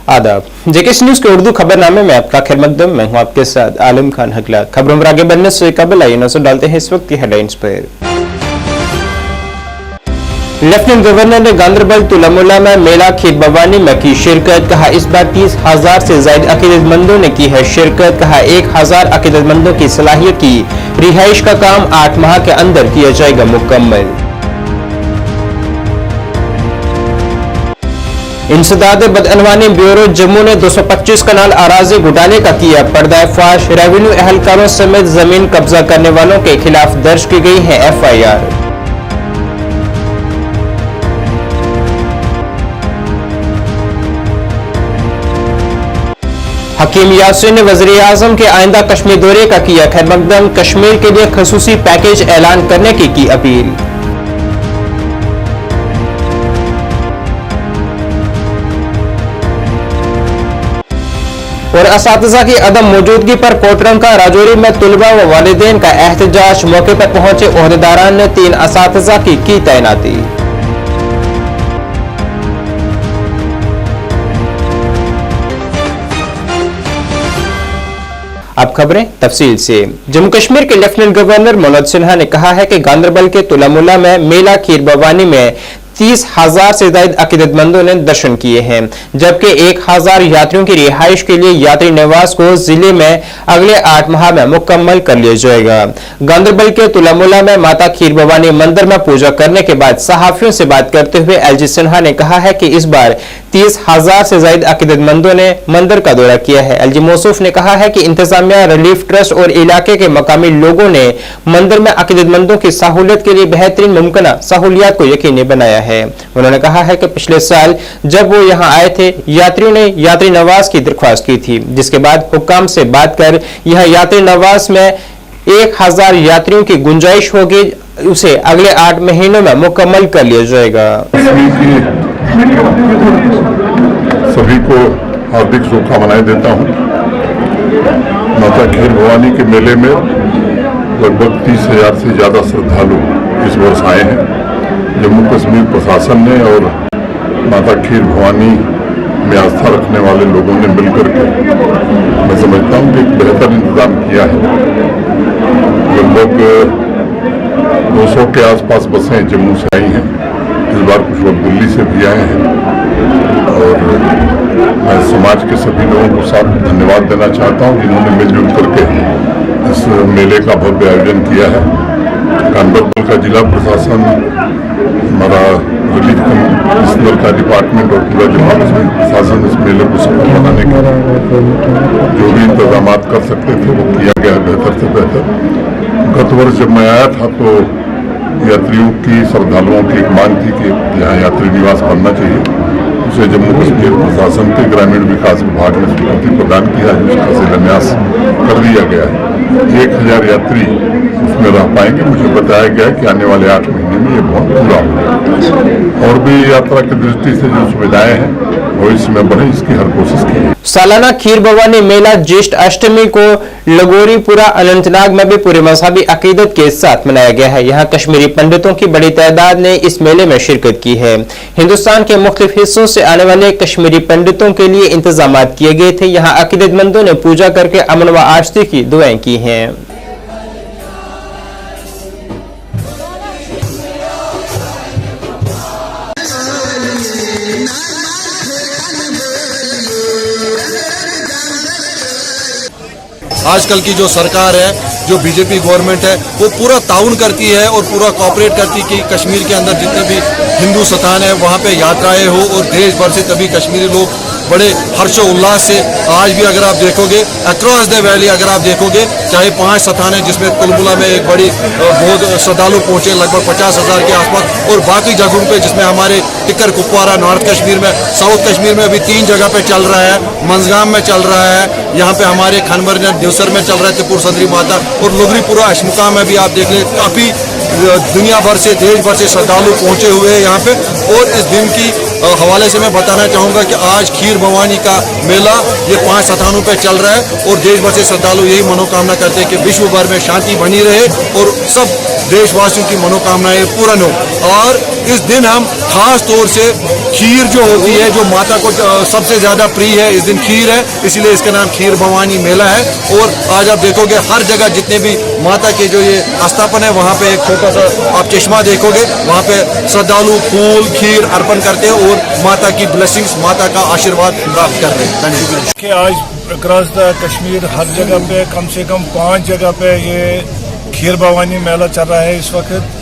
आदाब। JKS news के उर्दू खबरनामे में आपका खैर मकदम। मैं हूं आपके साथ आलम खान हकला। खबरों में आगे बढ़ने से कबल आइए नजर डालते हैं इस वक्त की हेडलाइंस पर। लेफ्टिनेंट गवर्नर ने गांधरबल तुलमुल्ला में मेला खीर भवानी में की शिरकत। कहा इस बार 30,000 से ज्यादा अकीदतमंदों ने की है शिरकत। कहा 1,000 अकीदतमंदों की सलाहियत की रिहाइश का काम 8 माह के अंदर किया जाएगा मुकम्मल। इंसदाद बदअनवानी ब्यूरो जम्मू ने 225 कनाल अराजी घोटाले का किया पर्दाफाश। रेवेन्यू एहलकारों समेत जमीन कब्जा करने वालों के खिलाफ दर्ज की गई है FIR। हकीम यासीन ने वज़ीर आज़म के आइंदा कश्मीर दौरे का किया खैर मकदम। कश्मीर के लिए खसूसी पैकेज ऐलान करने की अपील। और असातिज़ा की अदम मौजूदगी पर कोटरंका राजौरी में तुलबा व वालिदैन का एहतजाज। मौके पर पहुंचे ओहदेदारान ने 3 असातिज़ा की तैनाती। अब खबरें तफसील से। जम्मू कश्मीर के लेफ्टिनेंट गवर्नर मनोज सिन्हा ने कहा है कि गांधरबल के तुलमुल्ला में मेला खीर भवानी में 30,000 से ज्यादा अकीदतमंदों ने दर्शन किए हैं, जबकि 1,000 यात्रियों की रिहाइश के लिए यात्री निवास को जिले में अगले 8 माह में मुकम्मल कर लिया जाएगा। गांधरबल के तुलमुल्ला में माता खीर भवानी मंदिर में पूजा करने के बाद सहाफियों से बात करते हुए LG सिन्हा ने कहा है कि इस बार 30,000 से ज्यादा अकीदतमंदों ने मंदिर का दौरा किया है। LG मौसूफ ने कहा है कि इंतजामिया, रिलीफ ट्रस्ट और इलाके के मकामी लोगों ने मंदिर में अकीदतमंदों की सहूलियत के लिए बेहतरीन मुमकिन सहूलियात को यकीनी बनाया है। उन्होंने कहा है कि पिछले साल जब वो यहां आए थे, यात्रियों ने यात्री नवाज की दरख्वास्त की थी, जिसके बाद हुक्काम से बात कर यह यात्री नवाज में 1,000 यात्रियों की गुंजाइश होगी, उसे अगले 8 महीनों में मुकम्मल कर लिया जाएगा। सभी को हार्दिक शुभकामनाएं देता हूं। माता खीर भवानी के मेले में लगभग 30,000 से ज्यादा श्रद्धालु इस वर्ष आए हैं। जम्मू कश्मीर प्रशासन ने और माता खीर भवानी में आस्था रखने वाले लोगों ने मिलकर के मैं समझता हूं कि एक बेहतर इंतजाम किया है। लगभग 200 के आसपास बसें जम्मू से आई हैं। इस बार कुछ लोग दिल्ली से भी आए हैं और मैं समाज के सभी लोगों को साथ धन्यवाद देना चाहता हूं जिन्होंने मिलजुल करके इस मेले का भव्य आयोजन किया है। गांधरबल का जिला प्रशासन, हमारा रिलीफ कमिश्नर का डिपार्टमेंट और पूरा जम्मू कश्मीर प्रशासन इस मेले को सफल बनाने के जो भी इंतजाम कर सकते थे वो किया गया बेहतर से बेहतर। गत वर्ष जब मैं आया था तो यात्रियों की, श्रद्धालुओं की एक मांग थी कि यहाँ यात्री निवास बनना चाहिए। उसे जम्मू कश्मीर प्रशासन के ग्रामीण विकास विभाग ने स्वीकृति प्रदान किया है, उसका शिलान्यास कर दिया गया है। 1,000 यात्री उसमें रह पाएंगे। मुझे बताया गया कि आने वाले 8 महीने में ये भवन पूरा होगा। और भी यात्रा की दृष्टि से जो सुविधाएं हैं भविष्य में बढ़े, इसकी हर कोशिश की है। सालाना खीर भवानी मेला ज्येष्ठ अष्टमी को लगोरीपुरा अनंतनाग में भी पूरे मजहबी अकीदत के साथ मनाया गया है। यहाँ कश्मीरी पंडितों की बड़ी तादाद ने इस मेले में शिरकत की है। हिंदुस्तान के मुख्तलिफ हिस्सों से आने वाले कश्मीरी पंडितों के लिए इंतजाम किए गए थे। यहाँ अकीदतमंदों ने पूजा करके अमन व आश्ती की दुआएं की हैं। आजकल की जो सरकार है, जो बीजेपी गवर्नमेंट है, वो पूरा ताउन करती है और पूरा कोऑपरेट करती है कि कश्मीर के अंदर जितने भी हिंदू स्थान है वहाँ पे यात्राएं हो और देश भर से तभी कश्मीरी लोग बड़े हर्षोल्लास से आज भी अगर आप देखोगे अक्रॉस द वैली अगर आप देखोगे चाहे 5 स्थान है जिसमें तुलमुल्ला में एक बड़ी बहुत श्रद्धालु पहुंचे लगभग 50,000 के आसपास और बाकी जगहों पे जिसमें हमारे टिक्कर कुपवारा नॉर्थ कश्मीर में, साउथ कश्मीर में अभी 3 जगह पे चल रहा है, मंजगाम में चल रहा है, यहाँ पे हमारे खनबर देवसर में चल रहा है त्रिपुर सदरी माता और लोगरीपुरा अशमुका में भी आप देख लें काफ़ी दुनिया भर से देश भर से श्रद्धालु पहुंचे हुए हैं यहाँ पे। और इस दिन की हवाले से मैं बताना चाहूँगा कि आज खीर भवानी का मेला ये 5 स्थानों पे चल रहा है और देश भर से श्रद्धालु यही मनोकामना करते हैं कि विश्व भर में शांति बनी रहे और सब देशवासियों की मनोकामनाएं पूर्ण हो। और इस दिन हम खास तौर से खीर जो होती है, जो माता को सबसे ज़्यादा प्रिय है, इस दिन खीर है, इसीलिए इसका नाम खीर भवानी मेला है। और आज आप देखोगे हर जगह जितने भी माता के जो ये स्थापन है, वहाँ पे एक छोटा सा आप चश्मा देखोगे, वहाँ पे श्रद्धालु फूल खीर अर्पण करते हैं और माता की ब्लेसिंग्स, माता का आशीर्वाद प्राप्त कर रहे हैं। धन्यवाद। कि आज अक्रॉस द कश्मीर हर जगह पे कम से कम 5 जगह पे ये खीर भवानी मेला चल रहा है इस वक्त।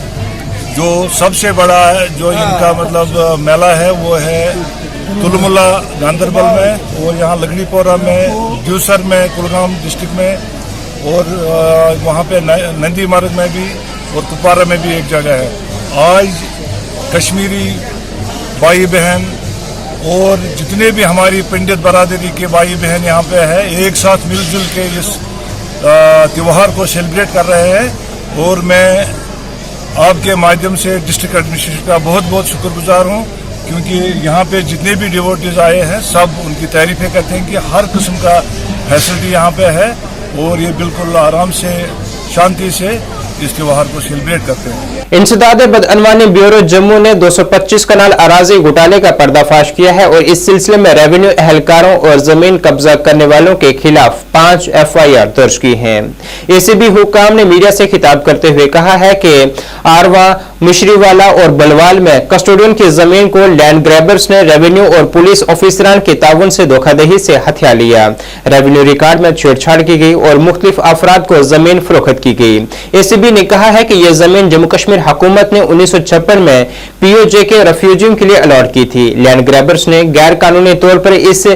जो सबसे बड़ा है जो इनका मतलब मेला है वो है तुलमुला गांधरबल में, और यहाँ लकड़ीपोरा में, ज्यूसर में, कुलगाम डिस्ट्रिक्ट में, और वहाँ पे नंदी मार्ग में भी और कुपवारा में भी एक जगह है। आज कश्मीरी भाई बहन और जितने भी हमारी पंडित बरादरी के भाई बहन यहाँ पे है, एक साथ मिलजुल के इस त्यौहार को सेलिब्रेट कर रहे हैं। और मैं आपके माध्यम से डिस्ट्रिक्ट एडमिनिस्ट्रेशन का बहुत बहुत शुक्रगुजार हूँ, क्योंकि यहाँ पे जितने भी डिवोटीज आए हैं सब उनकी तारीफें करते हैं कि हर किस्म का फैसिलिटी यहाँ पे है, और ये बिल्कुल आराम से शांति से इस त्यौहार को सेलिब्रेट करते हैं। इंसदाद बदअनवानी ब्यूरो जम्मू ने 225 कनाल अराजी घोटाले का पर्दाफाश किया है और इस सिलसिले में रेवेन्यू एहलकारों और जमीन कब्जा करने वालों के खिलाफ 5 FIR दर्ज की हैं। ACB हुकाम ने मीडिया से खिताब करते हुए कहा है कि आरवा, मिश्रीवाला और बलवाल में कस्टोडियन की जमीन को लैंड ग्रैबर्स ने रेवेन्यू और पुलिस ऑफिसरान के ताउन से धोखाधड़ी से हथिया लिया। रेवेन्यू रिकॉर्ड में छेड़छाड़ की गई और मुख्तलिफ अफराद को जमीन फरोख्त की गई। ACB ने कहा है कि यह जमीन जम्मू कश्मीर हुकूमत ने 1956 में POJ के रेफ्यूजियों के लिए अलॉट की थी। लैंड ग्रैबर्स ने गैर कानूनी तौर पर इस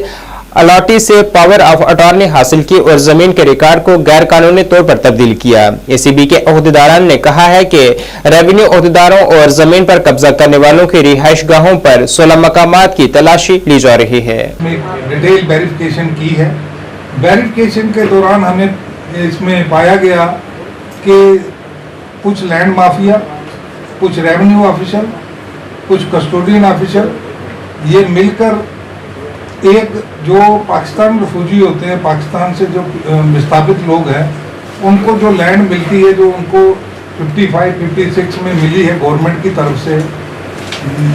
अलॉटी से पावर ऑफ अटॉर्नी हासिल की और जमीन के रिकॉर्ड को गैर कानूनी तौर पर तब्दील किया। ACB के अहदेदारान ने कहा है कि रेवेन्यू अहदेदारों और जमीन पर कब्जा करने वालों की रिहाइश गाहों पर 16 मकामात की तलाशी ली जा रही है। डिटेल वेरिफिकेशन की है। वेरिफिकेशन के दौरान हमें इसमें पाया गया कि कुछ लैंड माफिया, कुछ रेवेन्यू ऑफिसर, कुछ कस्टोडियन ऑफिसर, ये मिलकर एक जो पाकिस्तान रिफ्यूजी होते हैं, पाकिस्तान से जो विस्थापित लोग हैं, उनको जो लैंड मिलती है, जो उनको 55-56 में मिली है गवर्नमेंट की तरफ से,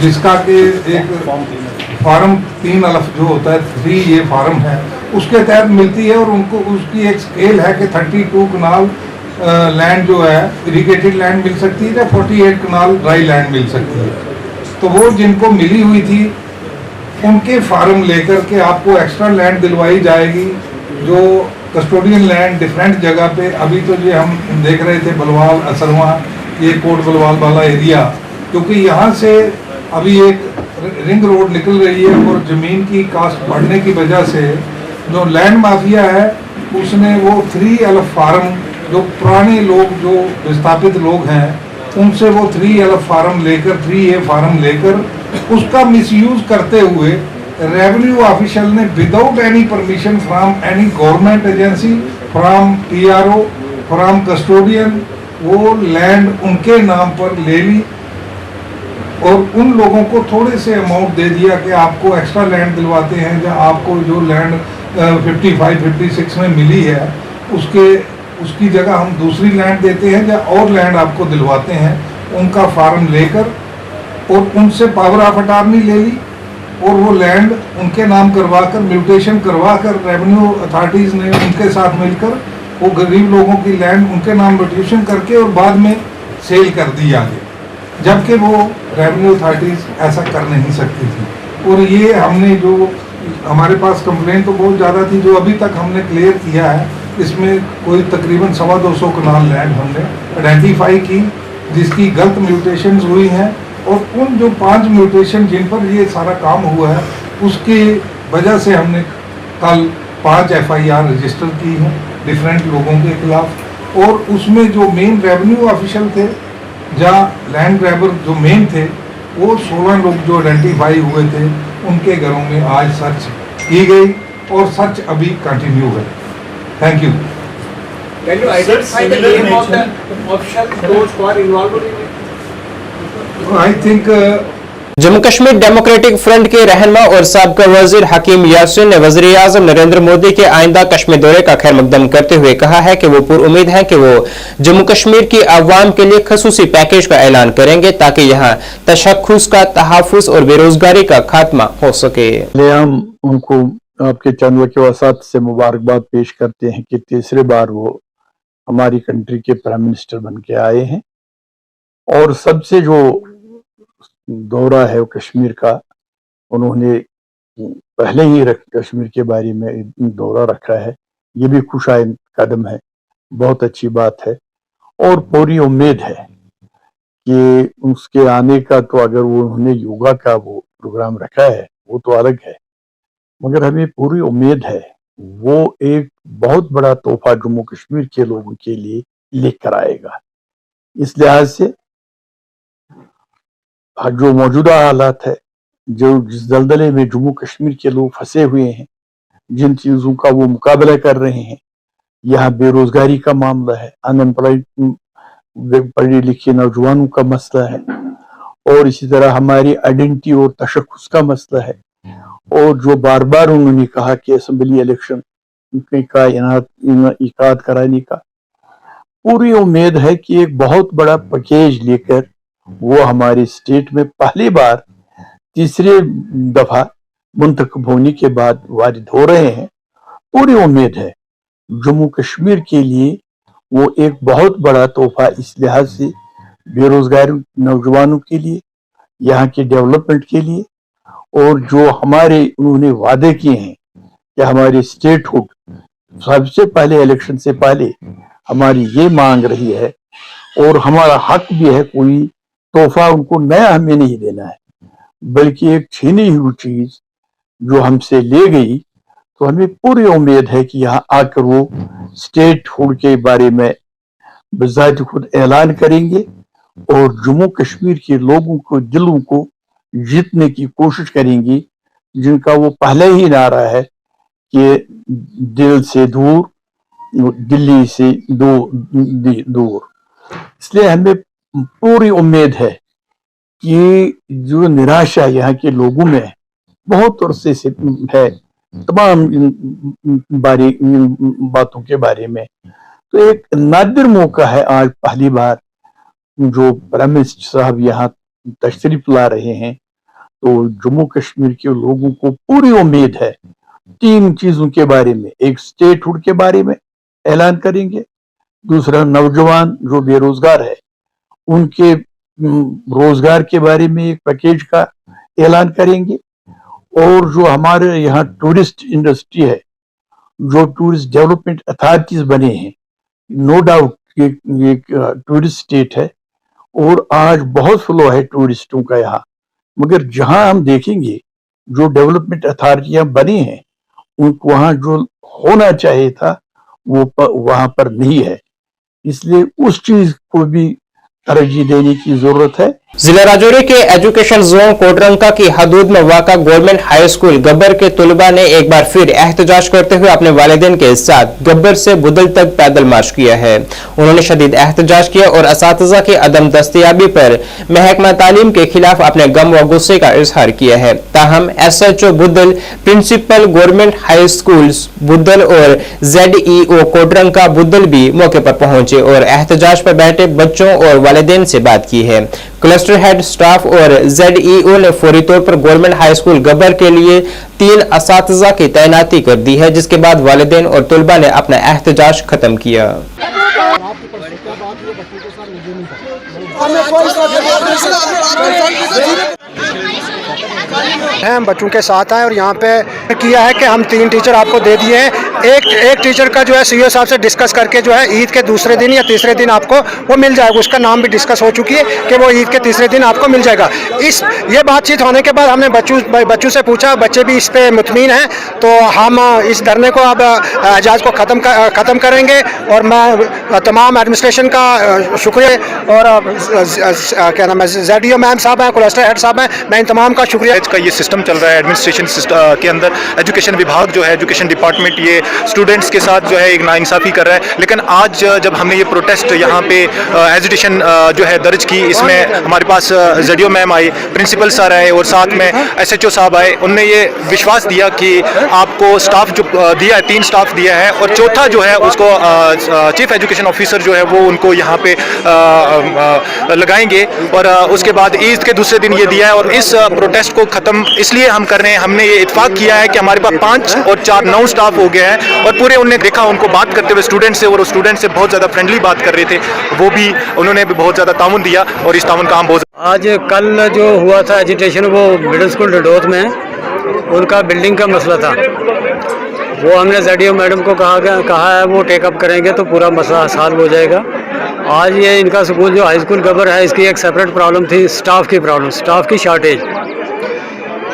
जिसका कि एक फार्म 3 अलफ जो होता है 3 ये फार्म है, उसके तहत मिलती है। और उनको उसकी एक स्केल है कि 32 कनाल लैंड जो है इरिगेटेड लैंड मिल सकती है या 48 कनाल ड्राई लैंड मिल सकती है। तो वो जिनको मिली हुई थी उनके फार्म लेकर के आपको एक्स्ट्रा लैंड दिलवाई जाएगी, जो कस्टोडियन लैंड डिफरेंट जगह पे। अभी तो ये हम देख रहे थे बलवाल, असरवा, ये कोट बलवाल वाला एरिया, क्योंकि यहाँ से अभी एक रिंग रोड निकल रही है और ज़मीन की कास्ट बढ़ने की वजह से जो लैंड माफिया है उसने वो 3 अलफ फार्म, जो पुराने लोग जो विस्थापित लोग हैं उनसे वो 3 अलफ फार्म लेकर, 3A फार्म लेकर उसका मिसयूज करते हुए रेवेन्यू ऑफिशियल ने without any permission from any government agency, from TRO, from custodian, वो लैंड उनके नाम पर ले ली और उन लोगों को थोड़े से अमाउंट दे दिया कि आपको एक्स्ट्रा लैंड दिलवाते हैं, या आपको जो लैंड 55-56 में मिली है उसकी जगह हम दूसरी लैंड देते हैं या और लैंड आपको दिलवाते हैं। उनका फार्म लेकर और उनसे पावर ऑफ अटॉर्नी ले ली और वो लैंड उनके नाम करवाकर, म्यूटेशन करवाकर, रेवेन्यू अथॉरिटीज़ ने उनके साथ मिलकर वो गरीब लोगों की लैंड उनके नाम म्यूटेशन करके और बाद में सेल कर दी आगे, जबकि वो रेवेन्यू अथॉरिटीज़ ऐसा कर नहीं सकती थी। और ये हमने जो हमारे पास कंप्लेन तो बहुत ज़्यादा थी, जो अभी तक हमने क्लियर किया है, इसमें कोई तकरीबन 225 कनाल लैंड हमने आइडेंटिफाई की जिसकी गलत म्यूटेशंस हुई हैं। और उन जो 5 म्यूटेशन जिन पर ये सारा काम हुआ है उसकी वजह से हमने कल 5 FIR रजिस्टर की हैं डिफरेंट लोगों के खिलाफ। और उसमें जो मेन रेवेन्यू ऑफिशियल थे, जहाँ लैंड ग्रैबर जो मेन थे, वो 16 लोग जो आइडेंटिफाई हुए थे उनके घरों में आज सर्च की गई और सर्च अभी कंटिन्यू है। Thank you. Can you identify the name of the official those who are involved in it? I think Jammu Kashmir democratic front के रहनुमा और साबका वजीर हकीम यासीन ने वजीर आजम नरेंद्र मोदी के आइंदा कश्मीर दौरे का खैर मकदम करते हुए कहा है कि वो पुरुम्मीद हैं कि वो जम्मू कश्मीर की अवाम के लिए खसूसी पैकेज का ऐलान करेंगे ताकि यहाँ तशख्खुस का तहफ़्फ़ुज़ और बेरोजगारी का खात्मा हो सके। हम उनको आपके चैनल के वसात से मुबारकबाद पेश करते हैं कि तीसरी बार वो हमारी कंट्री के प्राइम मिनिस्टर बन के आए हैं और सबसे जो दौरा है वो कश्मीर का उन्होंने पहले ही कश्मीर के बारे में दौरा रखा है। ये भी खुशाइन कदम है, बहुत अच्छी बात है और पूरी उम्मीद है कि उसके आने का तो अगर वो उन्होंने योगा का वो प्रोग्राम रखा है वो तो अलग है, मगर हमें पूरी उम्मीद है वो एक बहुत बड़ा तोहफा जम्मू कश्मीर के लोगों के लिए लेकर आएगा। इस लिहाज से जो मौजूदा हालात है, जो जिस दलदले में जम्मू कश्मीर के लोग फंसे हुए हैं, जिन चीज़ों का वो मुकाबला कर रहे हैं, यहाँ बेरोजगारी का मामला है, अनएम्प्लॉयड पढ़े लिखे नौजवानों का मसला है और इसी तरह हमारी आइडेंटिटी और तशख्खुस का मसला है और जो बार बार उन्होंने कहा कि असेंबली इलेक्शन का इनाद कराने का, पूरी उम्मीद है कि एक बहुत बड़ा पैकेज लेकर वो हमारी स्टेट में पहली बार तीसरी दफा मुंतखब होने के बाद वारिद हो रहे हैं। पूरी उम्मीद है जम्मू कश्मीर के लिए वो एक बहुत बड़ा तोहफा इस लिहाज से बेरोजगार नौजवानों के लिए, यहाँ के डेवलपमेंट के लिए और जो हमारे उन्होंने वादे किए हैं कि हमारी स्टेटहुड सबसे पहले इलेक्शन से पहले हमारी ये मांग रही है और हमारा हक भी है, कोई तोहफा उनको नया हमें नहीं देना है बल्कि एक छीनी हुई चीज जो हमसे ले गई, तो हमें पूरी उम्मीद है कि यहाँ आकर वो स्टेटहुड के बारे में बजात खुद ऐलान करेंगे और जम्मू कश्मीर के लोगों को दिलों को जीतने की कोशिश करेंगी, जिनका वो पहले ही नारा है कि दिल से दूर, दिल्ली से दूर। इसलिए हमें पूरी उम्मीद है कि जो निराशा यहाँ के लोगों में बहुत अरसे से है तमाम बातों के बारे में, तो एक नादिर मौका है आज पहली बार जो प्राइम मिनिस्टर साहब यहाँ तशरीफ ला रहे हैं, तो जम्मू कश्मीर के लोगों को पूरी उम्मीद है तीन चीजों के बारे में, एक स्टेटहुड के बारे में ऐलान करेंगे, दूसरा नौजवान जो बेरोजगार है उनके रोजगार के बारे में एक पैकेज का ऐलान करेंगे और जो हमारे यहाँ टूरिस्ट इंडस्ट्री है, जो टूरिस्ट डेवलपमेंट अथॉरिटीज बने हैं, नो डाउट ये टूरिस्ट स्टेट है और आज बहुत फ्लो है टूरिस्टों का यहाँ, मगर जहां हम देखेंगे जो डेवलपमेंट अथॉरिटियां बनी हैं उनको वहां जो होना चाहिए था वो वहां पर नहीं है, इसलिए उस चीज को भी तरजीह देने की जरूरत है। जिला राजौरी के एजुकेशन जोन कोटरंका की हदूद में वाक़ा गवर्नमेंट हाई स्कूल गब्बर के तलबा ने एक बार फिर एहतजाज करते हुए अपने वालिदैन के साथ गब्बर से बुदल तक पैदल मार्च किया है। उन्होंने शदीद एहतजाज किया और असातिज़ा की अदम दस्तयाबी पर महकमा तालीम के खिलाफ अपने गम व गुस्से का इजहार किया है। ताहम SHO Budhal, principal government high school Budhal और ZEO कोटरंका बुदल भी मौके पर पहुंचे और एहतजाज पर बैठे बच्चों और वालिदैन से बात की है। क्लस्टर हेड स्टाफ और ZEO ने फौरी तौर पर गवर्नमेंट हाई स्कूल गब्बर के लिए 3 असातिज़ा की तैनाती कर दी है, जिसके बाद वालिदैन और तलबा ने अपना एहतजाज खत्म किया। हम बच्चों के साथ आए और यहाँ पे किया है कि हम 3 टीचर आपको दे दिए हैं। एक टीचर का जो है CEO साहब से डिस्कस करके जो है ईद के दूसरे दिन या तीसरे दिन आपको वो मिल जाएगा, उसका नाम भी डिस्कस हो चुकी है कि वो ईद के तीसरे दिन आपको मिल जाएगा। ये बातचीत होने के बाद हमने बच्चों से पूछा, बच्चे भी इस पे मुतमीन हैं, तो हम इस धरने को अब एजाज को ख़त्म करेंगे और मैं तमाम एडमिनिस्ट्रेशन का शुक्रिया और क्या नाम है ZEO मैम साहब हैं, क्लस्टर हेड साहब हैं, मैं इन तमाम का शुक्रिया। का ये सिस्टम चल रहा है एडमिनिस्ट्रेशन के अंदर, एजुकेशन विभाग जो है, एजुकेशन डिपार्टमेंट ये स्टूडेंट्स के साथ जो है एक नाइंसाफ़ी कर रहा है। लेकिन आज जब हमने ये प्रोटेस्ट यहाँ पे एजिटेशन जो है दर्ज की, इसमें हमारे पास ZDO मैम आई, प्रिंसिपल सर आए और साथ में SHO साहब आए। उनने ये विश्वास दिया कि आपको स्टाफ जो दिया है, 3 स्टाफ दिया है और चौथा जो है उसको चीफ एजुकेशन ऑफिसर जो है वो उनको यहाँ पे लगाएंगे। और उसके बाद ईद के दूसरे दिन ये दिया है। और इस प्रोटेस्ट को ख़त्म इसलिए हम कर रहे हैं, हमने ये इत्फाक किया है कि हमारे पास 5 और 4 9 स्टाफ हो गया है। और पूरे उन्होंने देखा, उनको बात करते हुए स्टूडेंट से, और उस स्टूडेंट से बहुत ज़्यादा फ्रेंडली बात कर रहे थे, वो भी उन्होंने भी बहुत ज़्यादा ताउन दिया और इस ताउन का हम बहुत। आज कल जो हुआ था एजिटेशन, वो मिडिल स्कूल डडोत में उनका बिल्डिंग का मसला था। वो हमने ZDO मैडम को कहा है वो टेकअप करेंगे तो पूरा मसला सॉल्व हो जाएगा। आज ये इनका स्कूल जो हाई स्कूल गबर है, इसकी एक सेपरेट प्रॉब्लम थी, स्टाफ की प्रॉब्लम, स्टाफ की शॉर्टेज।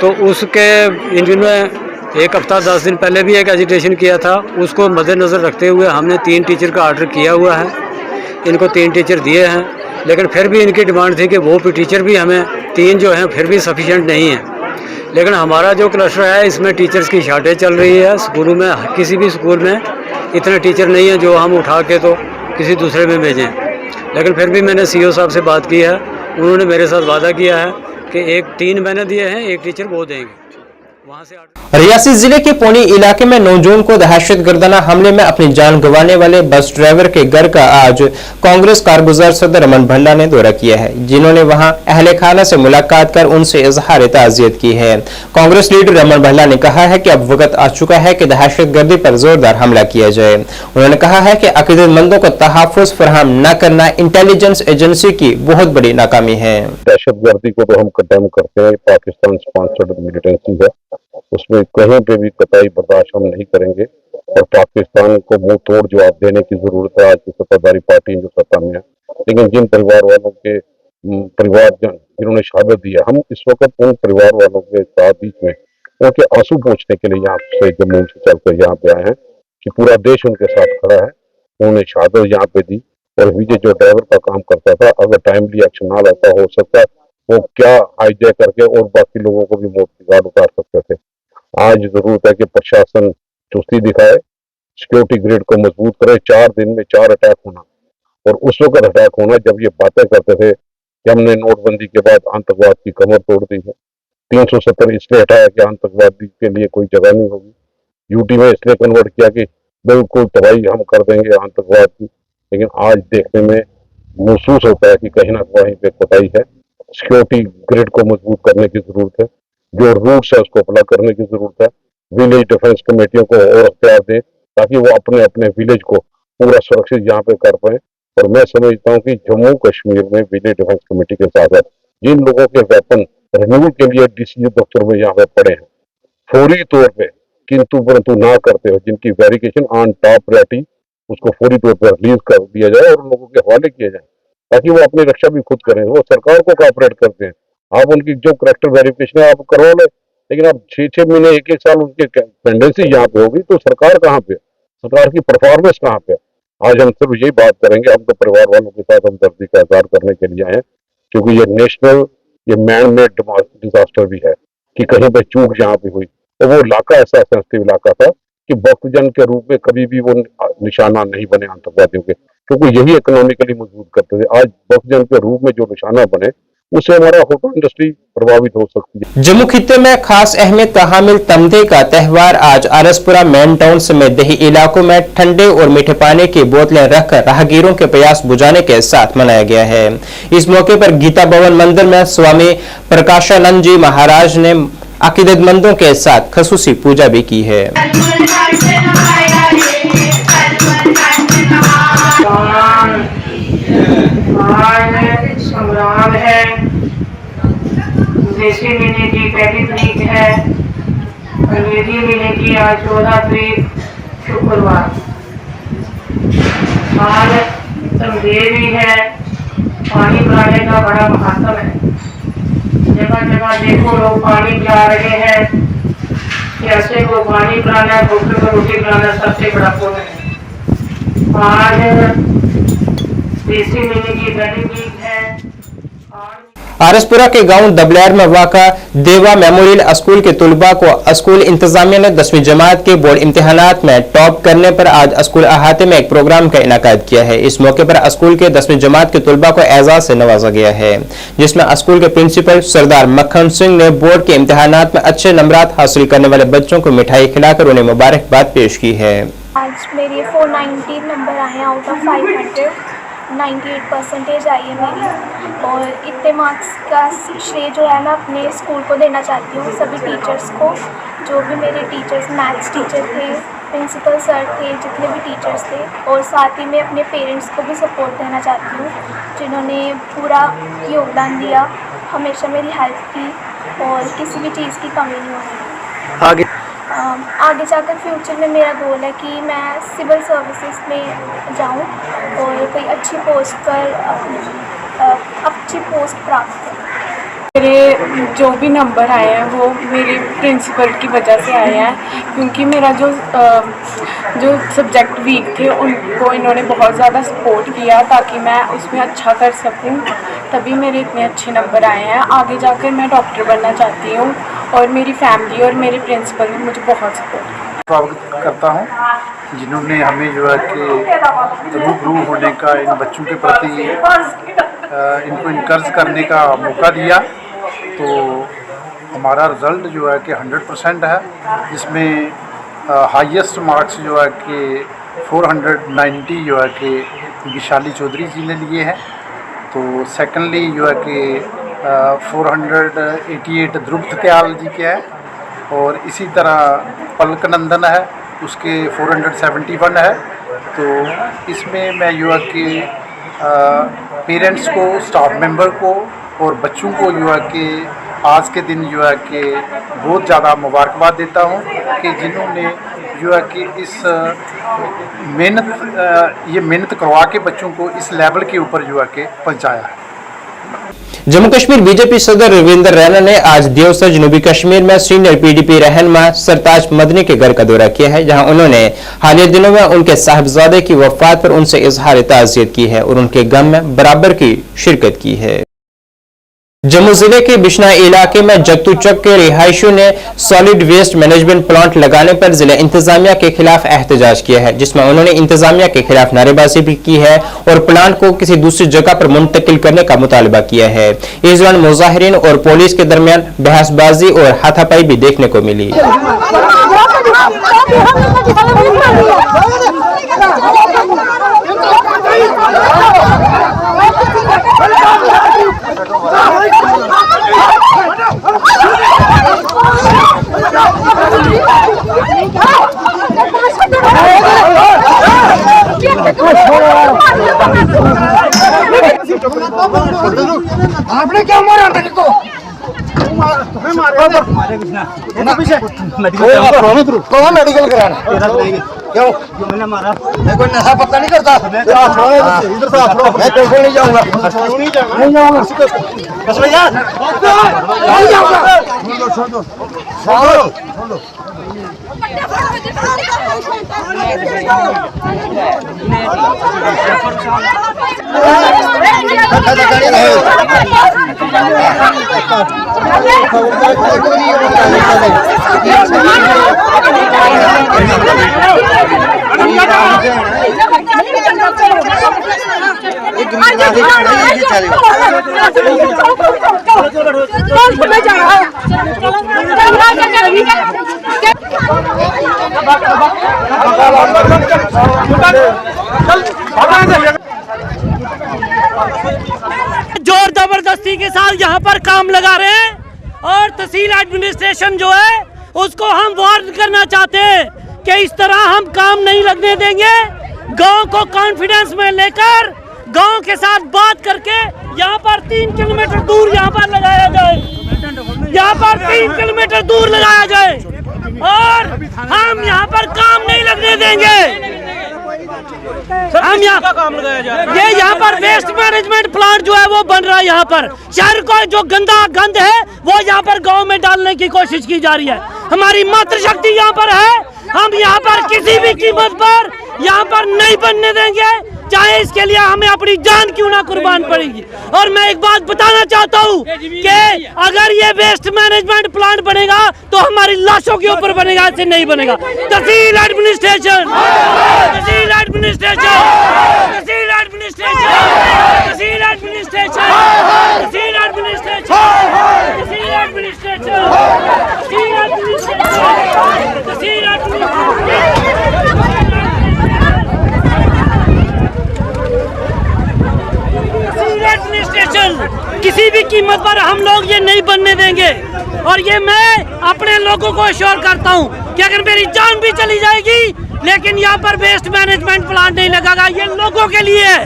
तो उसके इन्होंने 1 हफ्ता 10 दिन पहले भी एक एजिटेशन किया था। उसको मद्देनज़र रखते हुए हमने 3 टीचर का ऑर्डर किया हुआ है, इनको 3 टीचर दिए हैं। लेकिन फिर भी इनकी डिमांड थी कि वो टीचर भी हमें 3 जो हैं फिर भी सफिशेंट नहीं है। लेकिन हमारा जो क्लस्टर है इसमें टीचर्स की शॉर्टेज चल रही है। स्कूलों में किसी भी स्कूल में इतने टीचर नहीं हैं जो हम उठा के तो किसी दूसरे में भेजें। लेकिन फिर भी मैंने CO साहब से बात की है, उन्होंने मेरे साथ वादा किया है कि 3 मैंने दिए हैं, 1 टीचर वो देंगे। वहाँ से रियासी जिले के पौनी इलाके में 9 जून को दहशतगर्दाना हमले में अपनी जान गंवाने वाले बस ड्राइवर के घर का आज कांग्रेस कारगुजार सदर रमन भल्ला ने दौरा किया है, जिन्होंने वहां अहले खाना से मुलाकात कर उनसे इजहार ताज़ियत की है। कांग्रेस लीडर रमन भल्ला ने कहा है कि अब वक्त आ चुका है कि दहशतगर्दी पर जोरदार हमला किया जाए। उन्होंने कहा है कि अकीदतमंदों को तहफ़्फ़ुज़ फराहम न करना इंटेलिजेंस एजेंसी की बहुत बड़ी नाकामी है। दहशतगर्दी को तो हम कंडेम करते हैं, पाकिस्तान स्पॉन्सर्ड मिलिटेंसी है, उसमें कहीं पे भी कतई बर्दाश्त हम नहीं करेंगे और पाकिस्तान को मुंह तोड़ जवाब देने की जरूरत है। आज की सत्ताधारी पार्टी जो सत्ता में है, लेकिन जिन परिवार वालों के परिवारजन जिन्होंने शहादत दी है, हम इस वक्त उन परिवार वालों के साथ बीच में उनके आंसू पोंछने के लिए यहाँ से जम्मू से चलकर यहाँ पे आए हैं कि पूरा देश उनके साथ खड़ा है। उन्होंने शहादत यहाँ पे दी और विजय जो ड्राइवर का काम करता था, अगर टाइमली एक्शन ना लेता, हो सकता वो क्या हाईजैक करके और बाकी लोगों को भी मौत की घाट उतार सकते थे। आज जरूरत है कि प्रशासन चुस्ती दिखाए, सिक्योरिटी ग्रिड को मजबूत करे। 4 दिन में 4 अटैक होना, और उस वक्त अटैक होना जब ये बातें करते थे कि हमने नोटबंदी के बाद आतंकवाद की कमर तोड़ दी है। 370 इसलिए हटाया कि आतंकवादी के लिए कोई जगह नहीं होगी। यूटी में इसलिए कन्वर्ट किया कि बिल्कुल तबाही हम कर देंगे आतंकवाद की। लेकिन आज देखने में महसूस होता है कि कहीं ना कहीं पे कोताही है। सिक्योरिटी ग्रिड को मजबूत करने की जरूरत है, जो रूट्स है उसको अप्लाई करने की जरूरत है। विलेज डिफेंस कमेटियों को और अख्तियार दें ताकि वो अपने अपने विलेज को पूरा सुरक्षित यहाँ पे कर पाए। और मैं समझता हूँ कि जम्मू कश्मीर में विलेज डिफेंस कमेटी के साथ साथ जिन लोगों के वेपन रिन्यूअल के लिए DCG दफ्तर में यहाँ पे पड़े हैं, फौरी तौर पे किंतु परंतु ना करते हो, जिनकी वेरिफिकेशन ऑन टॉप प्रायोरिटी, उसको फौरी तौर पर रिलीज कर दिया जाए और लोगों के हवाले किया जाए ताकि वो अपनी रक्षा भी खुद करें। वो सरकार को कोऑपरेट करते हैं। आप उनकी जो करेक्टर वेरिफिकेशन है आप करवा लें, लेकिन आप 6-6 महीने 1-1 साल उनके पेंडेंसी यहाँ पे होगी तो सरकार कहाँ पे, सरकार की परफॉर्मेंस कहाँ पे। आज हम सिर्फ यही बात करेंगे, हम तो परिवार वालों के साथ हमदर्दी का इजहार करने के लिए आए हैं, क्योंकि ये नेशनल, ये मैन मेड डिजास्टर भी है कि कहीं पर चूक जहाँ पे हुई। और वो इलाका ऐसा सेंसिटिव इलाका था कि भक्तजन के रूप में कभी भी वो निशाना नहीं बने आतंकवादियों के, क्योंकि यही इकोनॉमिकली मजबूत करते थे। आज भक्तजन के रूप में जो निशाना बने उससे हमारा होटल इंडस्ट्री प्रभावित हो सकती है। जम्मू खित्ते में खास अहमियत का हामिल तमदे का त्यौहार आज आरसपुरा मेन टाउन समेत देही इलाकों में ठंडे और मीठे पानी की बोतलें रखकर राहगीरों के प्यास बुझाने के साथ मनाया गया है। इस मौके पर गीता भवन मंदिर में स्वामी प्रकाशानंद जी महाराज ने अकीदतमंदों के साथ खसूसी पूजा भी की है। संग्राम है, देशी महीने की पहली तारीख है, अंग्रेजी महीने की आज 14 तारीख शुक्रवार। आज तमदे भी है, पानी पिलाने का बड़ा महत्व है। जगह जगह देखो लोग पानी पिला रहे हैं, कैसे को पानी पिलाना है, भूखे को रोटी पिलाना सबसे बड़ा पुण्य है। आज देशी महीने की पहली तारीख है। आरसपुरा के गांव दबलैर में वाक़ा देवा मेमोरियल स्कूल के तलबा को स्कूल इंतजामिया ने 10वीं जमात के बोर्ड इम्तिहानात में टॉप करने पर आज स्कूल अहाते में एक प्रोग्राम का इनेकाद किया है। इस मौके पर स्कूल के 10वीं जमात के तलबा को एजाज से नवाजा गया है, जिसमें स्कूल के प्रिंसिपल सरदार मक्खन सिंह ने बोर्ड के इम्तिहानात में अच्छे नंबरात हासिल करने वाले बच्चों को मिठाई खिलाकर उन्हें मुबारकबाद पेश की है। आज मेरे 490 नंबर आए हैं आउट ऑफ 500, 98% आई है मेरी। और इतने मार्क्स का श्रेय जो है मैं अपने स्कूल को देना चाहती हूँ, सभी टीचर्स को, जो भी मेरे टीचर्स, मैथ्स टीचर थे, प्रिंसिपल सर थे, जितने भी टीचर्स थे, और साथ ही मैं अपने पेरेंट्स को भी सपोर्ट देना चाहती हूँ, जिन्होंने पूरा योगदान दिया, हमेशा मेरी हेल्प की और किसी भी चीज़ की कमी नहीं होगी। आगे जाकर फ्यूचर में मेरा गोल है कि मैं सिविल सर्विसेज में जाऊं और कोई अच्छी पोस्ट पर अच्छी पोस्ट प्राप्त करूं। मेरे जो भी नंबर आए हैं वो मेरे प्रिंसिपल की वजह से आए हैं, क्योंकि मेरा जो सब्जेक्ट वीक थे उनको इन्होंने बहुत ज़्यादा सपोर्ट किया ताकि मैं उसमें अच्छा कर सकूं, तभी मेरे इतने अच्छे नंबर आए हैं। आगे जाकर मैं डॉक्टर बनना चाहती हूं और मेरी फैमिली और मेरे प्रिंसिपल ने मुझे बहुत सपोर्ट स्वागत करता हूं जिन्होंने हमें जो है कि रूबरू होने का, इन बच्चों के प्रति इनको इनकर्ज करने का मौका दिया। तो हमारा रिज़ल्ट जो है कि 100% है, जिसमें हाईएस्ट मार्क्स जो है कि 490 जो है कि विशाली चौधरी जी ने लिए हैं। तो सेकेंडली जो है कि 488 ध्रुव त्याल जी के हैं, और इसी तरह पलक नंदन है, उसके 471 है। तो इसमें मैं जो है कि पेरेंट्स को, स्टाफ मेंबर को और बच्चों को जो है कि आज के दिन जो है कि बहुत ज़्यादा मुबारकबाद देता हूँ कि जिन्होंने जो है कि इस मेहनत करवा के बच्चों को इस लेवल के ऊपर जो है कि पहुँचाया है। जम्मू कश्मीर बीजेपी सदर रविंदर रैना ने आज देवसर जनूबी कश्मीर में सीनियर पीडीपी रहनुमा सरताज मदनी के घर का दौरा किया है, जहां उन्होंने हालिया दिनों में उनके साहिबजादे की वफात पर उनसे इजहार ताज़ियत की है और उनके गम में बराबर की शिरकत की है। जम्मू जिले के बिश्ना इलाके में जत्तू चक के रिहायशियों ने सॉलिड वेस्ट मैनेजमेंट प्लांट लगाने पर जिला इंतजामिया के खिलाफ एहतजाज किया है, जिसमें उन्होंने इंतजामिया के खिलाफ नारेबाजी भी की है और प्लांट को किसी दूसरी जगह पर मुंतकिल करने का मुतालबा किया है। इस दौरान मुजाहिरीन और पुलिस के दरमियान बहसबाजी और हाथापाई भी देखने को मिली। आपने क्या मारा को? मेडिकल कराना क्यों? मैंने मारा, मैं कोई नशा पत्ता नहीं करता। मैं बिल्कुल नहीं जाऊंगा, नहीं जाऊंगा। बस भैया नहीं जाऊंगा। जोर जबरदस्ती के साथ यहाँ पर काम लगा रहे हैं और तहसील एडमिनिस्ट्रेशन जो है उसको हम वार्न करना चाहते हैं कि इस तरह हम काम नहीं लगने देंगे। गांव को कॉन्फिडेंस में लेकर गांव के साथ बात करके यहाँ पर 3 किलोमीटर दूर यहाँ पर लगाया जाए, यहाँ पर 3 किलोमीटर दूर लगाया जाए और हम यहाँ पर काम नहीं लगने देंगे। हम यहाँ काम लगाया जाए। ये यहाँ पर वेस्ट मैनेजमेंट प्लांट जो है वो बन रहा है, यहाँ पर शहर को जो गंद है वो यहाँ पर गांव में डालने की कोशिश की जा रही है। हमारी मातृशक्ति यहाँ पर है, हम यहाँ पर किसी भी कीमत पर यहाँ पर नहीं बनने देंगे। चाहे इसके लिए हमें अपनी जान क्यों ना कुर्बान पड़ेगी। और मैं एक बात बताना चाहता हूँ कि अगर ये वेस्ट मैनेजमेंट प्लांट बनेगा तो हमारी लाशों के ऊपर बनेगा, ऐसे नहीं बनेगा। तहसील एडमिनिस्ट्रेशन, तहसील एडमिनिस्ट्रेशन, तहसील एडमिनिस्ट्रेशन, तहसील एडमिनिस्ट्रेशन, तहसील एडमिनिस्ट्रेशन, तहसील एडमिनिस्ट्रेशन, तहसील एडमिनिस्ट्रेशन, तहसील एडमिनिस्ट्रेशन किसी भी कीमत पर हम लोग ये नहीं बनने देंगे। और ये मैं अपने लोगों को अश्योर करता हूँ कि अगर मेरी जान भी चली जाएगी लेकिन यहाँ पर वेस्ट मैनेजमेंट प्लांट नहीं लगेगा। ये लोगों के लिए है,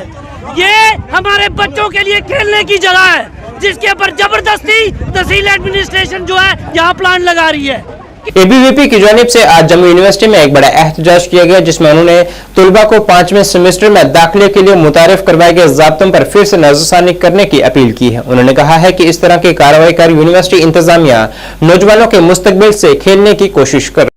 ये हमारे बच्चों के लिए खेलने की जगह है, जिसके ऊपर जबरदस्ती तहसील एडमिनिस्ट्रेशन जो है यहाँ प्लांट लगा रही है। एबीवीपी की जानिब से आज जम्मू यूनिवर्सिटी में एक बड़ा एहतजाज किया गया, जिसमें उन्होंने तलबा को 5वें सेमेस्टर में दाखिले के लिए मुतारिफ करवाए गए ज़ाब्तों पर फिर से नजरसानी करने की अपील की है। उन्होंने कहा है कि इस तरह की कार्रवाई कर यूनिवर्सिटी इंतजामिया नौजवानों के मुस्तकबिल से खेलने की कोशिश कर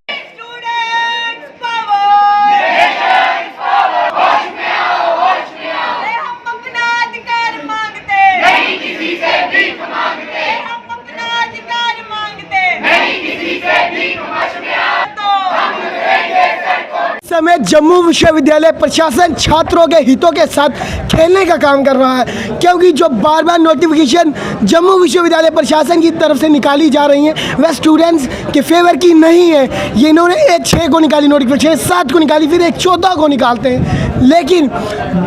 समय जम्मू विश्वविद्यालय प्रशासन छात्रों के हितों के साथ खेलने का काम कर रहा है, क्योंकि जो बार बार नोटिफिकेशन जम्मू विश्वविद्यालय प्रशासन की तरफ से निकाली जा रही हैं वह स्टूडेंट्स के फेवर की नहीं है। ये इन्होंने एक 6 को निकाली नोटिफिकेशन, 7 को निकाली, फिर एक 14 को निकालते हैं। लेकिन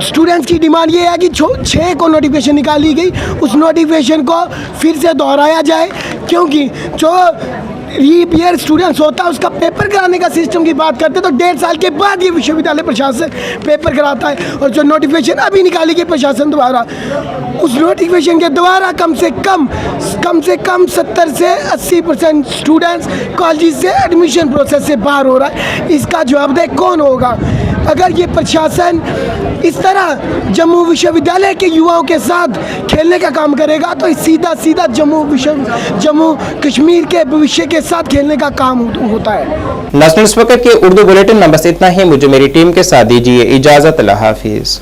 स्टूडेंट्स की डिमांड ये है कि 6 को नोटिफिकेशन निकाली गई उस नोटिफिकेशन को फिर से दोहराया जाए, क्योंकि जो रीईयर स्टूडेंट्स होता है उसका पेपर कराने का सिस्टम की बात करते हैं तो 1.5 साल के बाद ये विश्वविद्यालय प्रशासन पेपर कराता है। और जो नोटिफिकेशन अभी निकाली गई प्रशासन द्वारा, उस नोटिफिकेशन के द्वारा कम से कम 70 से 80% स्टूडेंट्स कॉलेज से एडमिशन प्रोसेस से बाहर हो रहा है। इसका जवाबदेह कौन होगा? अगर ये प्रशासन इस तरह जम्मू विश्वविद्यालय के युवाओं के साथ खेलने का काम करेगा तो सीधा जम्मू कश्मीर के भविष्य के साथ खेलने का काम होता है। नेशनल स्पीकर के उर्दू बुलेटिन में बस इतना ही। मुझे मेरी टीम के साथ दीजिए इजाजत। अल्लाह हाफिज।